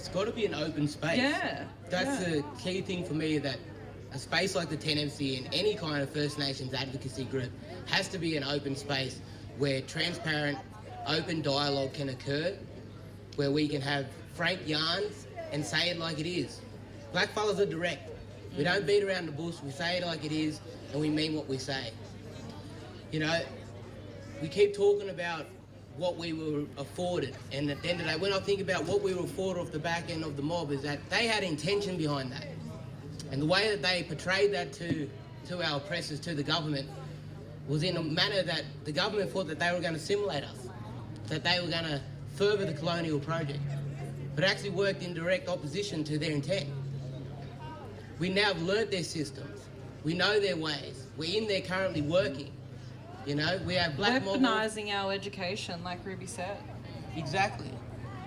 it's got to be an open space. Yeah. That's the key thing for me, that a space like the 10MC and any kind of First Nations advocacy group has to be an open space where transparent, open dialogue can occur, where we can have frank yarns and say it like it is. Blackfellas are direct. We don't beat around the bush, we say it like it is, and we mean what we say. You know, we keep talking about what we were afforded, and at the end of the day, when I think about what we were afforded off the back end of the mob, is that they had intention behind that. And the way that they portrayed that to our oppressors, to the government, was in a manner that the government thought that they were going to assimilate us, that they were going to further the colonial project, but actually worked in direct opposition to their intent. We now have learnt their systems. We know their ways. We're in there currently working. You know, we have black mob. Weaponising our education, like Ruby said. Exactly.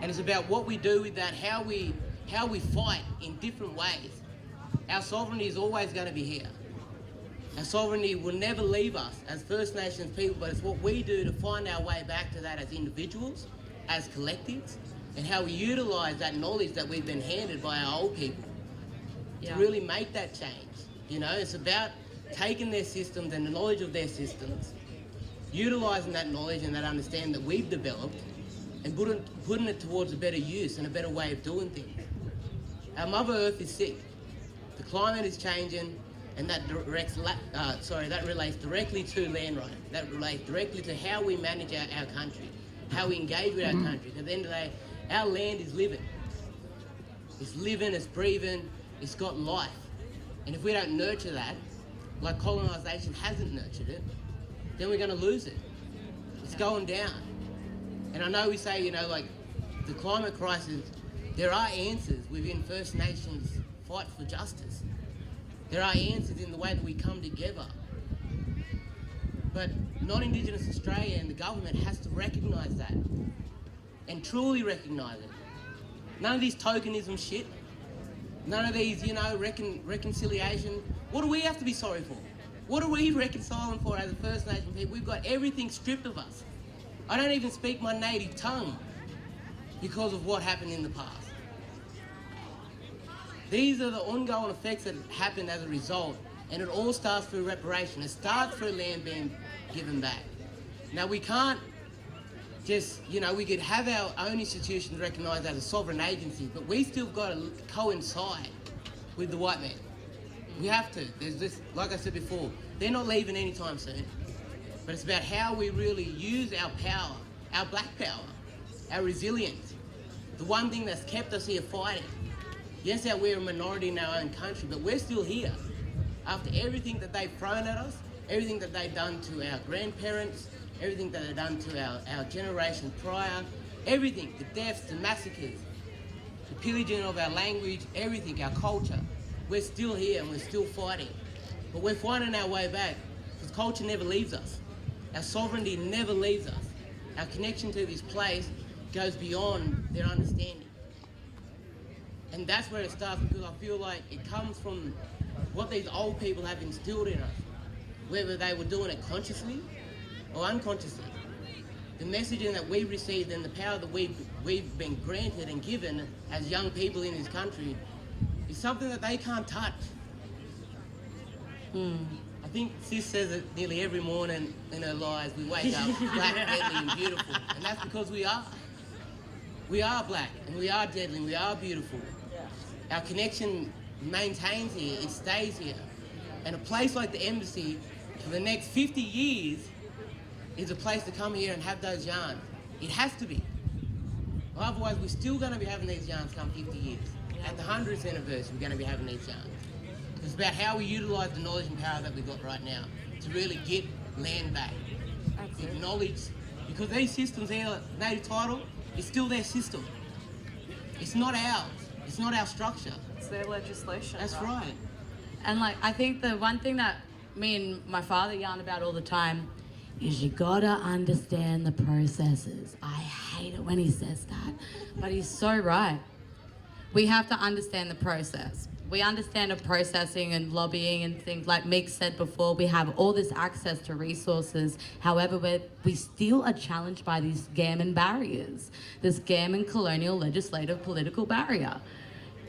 And it's about what we do with that, how we fight in different ways. Our sovereignty is always going to be here. Our sovereignty will never leave us as First Nations people, but it's what we do to find our way back to that as individuals, as collectives, and how we utilise that knowledge that we've been handed by our old people to really make that change. You know, it's about taking their systems and the knowledge of their systems, utilising that knowledge and that understanding that we've developed, and putting it towards a better use and a better way of doing things. Our Mother Earth is sick. The climate is changing, and that relates directly to land rights. That relates directly to how we manage our country, how we engage with our country. At the end of the day, our land is living. It's living, it's breathing, it's got life. And if we don't nurture that, like colonisation hasn't nurtured it, then we're going to lose it. It's going down. And I know we say, you know, like the climate crisis, there are answers within First Nations fight for justice. There are answers in the way that we come together. But non-Indigenous Australia and the government has to recognise that and truly recognise it. None of this tokenism shit, none of these, you know, reconciliation. What do we have to be sorry for? What are we reconciling for as a First Nation people? We've got everything stripped of us. I don't even speak my native tongue because of what happened in the past. These are the ongoing effects that happen as a result, and it all starts through reparation. It starts through land being given back. Now we can't just, you know, we could have our own institutions recognised as a sovereign agency, but we still got to coincide with the white man. We have to. There's this, like I said before, they're not leaving anytime soon. But it's about how we really use our power, our black power, our resilience. The one thing that's kept us here fighting. Yes, that we're a minority in our own country, but we're still here. After everything that they've thrown at us, everything that they've done to our grandparents, everything that they've done to our generation prior, everything, the deaths, the massacres, the pillaging of our language, everything, our culture. We're still here and we're still fighting. But we're finding our way back because culture never leaves us. Our sovereignty never leaves us. Our connection to this place goes beyond their understanding. And that's where it starts, because I feel like it comes from what these old people have instilled in us, whether they were doing it consciously or unconsciously. The messaging that we've received and the power that we've been granted and given as young people in this country is something that they can't touch. I think Sis says it nearly every morning in her lives. We wake up black, deadly and beautiful. And that's because we are. We are black and we are deadly and we are beautiful. Our connection maintains here, it stays here. And a place like the embassy for the next 50 years is a place to come here and have those yarns. It has to be. Otherwise, we're still going to be having these yarns come 50 years. At the 100th anniversary, we're going to be having these yarns. It's about how we utilise the knowledge and power that we've got right now to really get land back. Acknowledge, because these systems here, native title, it's still their system. It's not ours. It's not our structure. It's their legislation. That's right. And like, I think the one thing that me and my father yarn about all the time is you gotta understand the processes. I hate it when he says that, but he's so right. We have to understand the process. we understand of processing and lobbying and things like Meek said before. We have all this access to resources. However, we still are challenged by these gammon barriers, this gammon colonial legislative political barrier.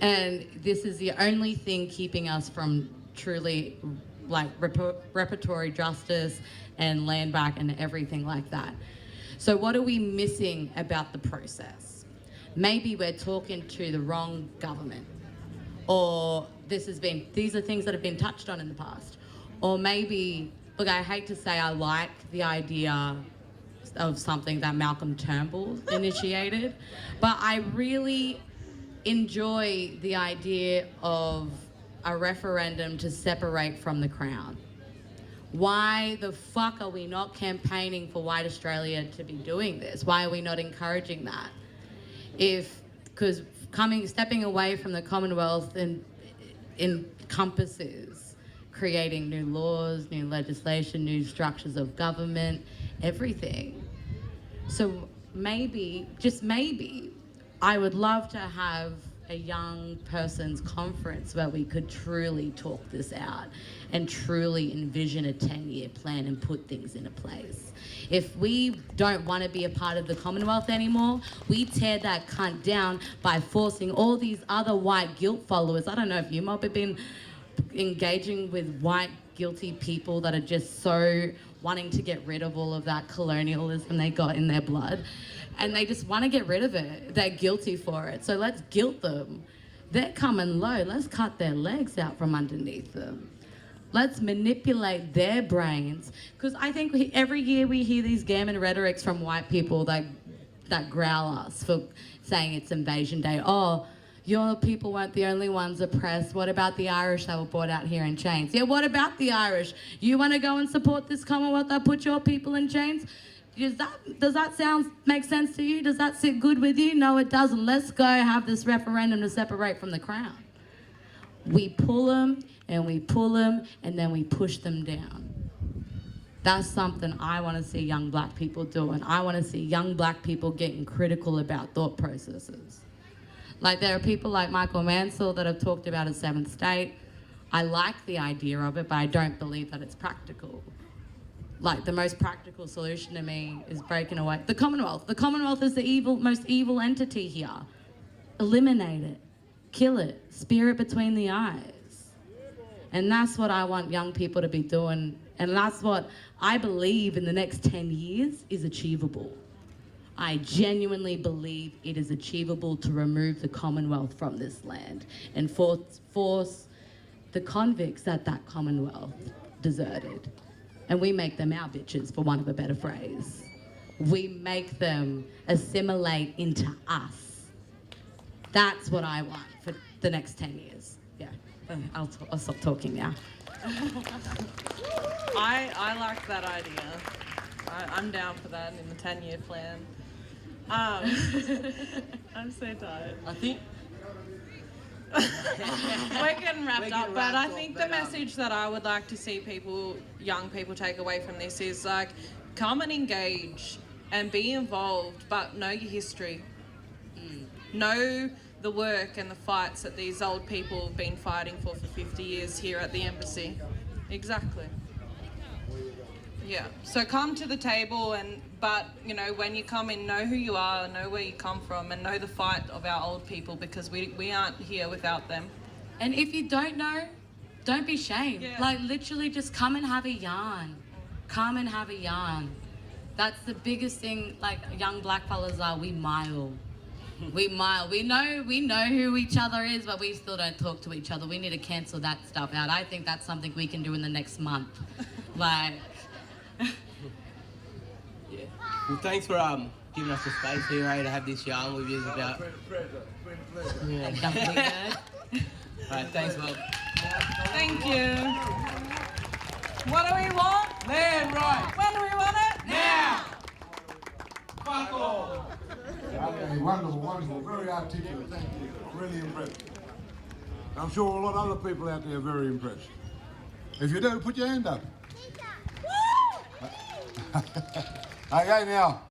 And this is the only thing keeping us from truly like reparatory justice and land back and everything like that. So what are we missing about the process? Maybe we're talking to the wrong government, or these are things that have been touched on in the past. Or maybe, look, I hate to say I like the idea of something that Malcolm Turnbull initiated, but I really enjoy the idea of a referendum to separate from the Crown. Why the fuck are we not campaigning for white Australia to be doing this? Why are we not encouraging that? Because stepping away from the Commonwealth encompasses creating new laws, new legislation, new structures of government, everything. So maybe, just maybe, I would love to have a young person's conference where we could truly talk this out and truly envision a 10-year plan and put things into place. If we don't want to be a part of the Commonwealth anymore, we tear that cunt down by forcing all these other white guilt followers. I don't know if you might have been engaging with white guilty people that are just so wanting to get rid of all of that colonialism they got in their blood. And they just want to get rid of it. They're guilty for it. So let's guilt them. They're coming low. Let's cut their legs out from underneath them. Let's manipulate their brains. Because I think every year we hear these gammon rhetorics from white people that growl us for saying it's Invasion Day. Oh, your people weren't the only ones oppressed. What about the Irish that were brought out here in chains? Yeah, what about the Irish? You want to go and support this Commonwealth that put your people in chains? Does that make sense to you? Does that sit good with you? No, it doesn't. Let's go have this referendum to separate from the Crown. We pull them and we pull them and then we push them down. That's something I want to see young black people doing. I want to see young black people getting critical about thought processes. Like there are people like Michael Mansell that have talked about a 7th state. I like the idea of it, but I don't believe that it's practical. Like the most practical solution to me is breaking away. The Commonwealth. The Commonwealth is the most evil entity here. Eliminate it. Kill it. Spear it between the eyes. And that's what I want young people to be doing. And that's what I believe in the next 10 years is achievable. I genuinely believe it is achievable to remove the Commonwealth from this land and force the convicts that Commonwealth deserted. And we make them our bitches, for want of a better phrase. We make them assimilate into us. That's what I want for the next 10 years. Yeah, I'll stop talking now. I like that idea. I'm down for that in the 10-year plan. I'm so tired. I think We're getting wrapped up, but I think the message that I would like to see young people take away from this is like, come and engage and be involved, but know your history. Know the work and the fights that these old people have been fighting for 50 years here at the embassy. Exactly. Yeah. So come to the table, but you know, when you come in, know who you are, know where you come from, and know the fight of our old people, because we aren't here without them. And if you don't know, don't be shamed. Yeah. Like literally just come and have a yarn. Come and have a yarn. That's the biggest thing, like young black fellas are, we mile. We mile. We know who each other is, but we still don't talk to each other. We need to cancel that stuff out. I think that's something we can do in the next month. Like yeah. Well, thanks for giving us the space here, to have this yarn with you about. Yeah. definitely good. All right, thanks, Bob. Thank you. What do we want? Land right When do we want it? now. Fuck all. Okay, wonderful, wonderful, very articulate, thank you, really impressive. I'm sure a lot of other people out there are very impressed. If you do, put your hand up. Okay, now,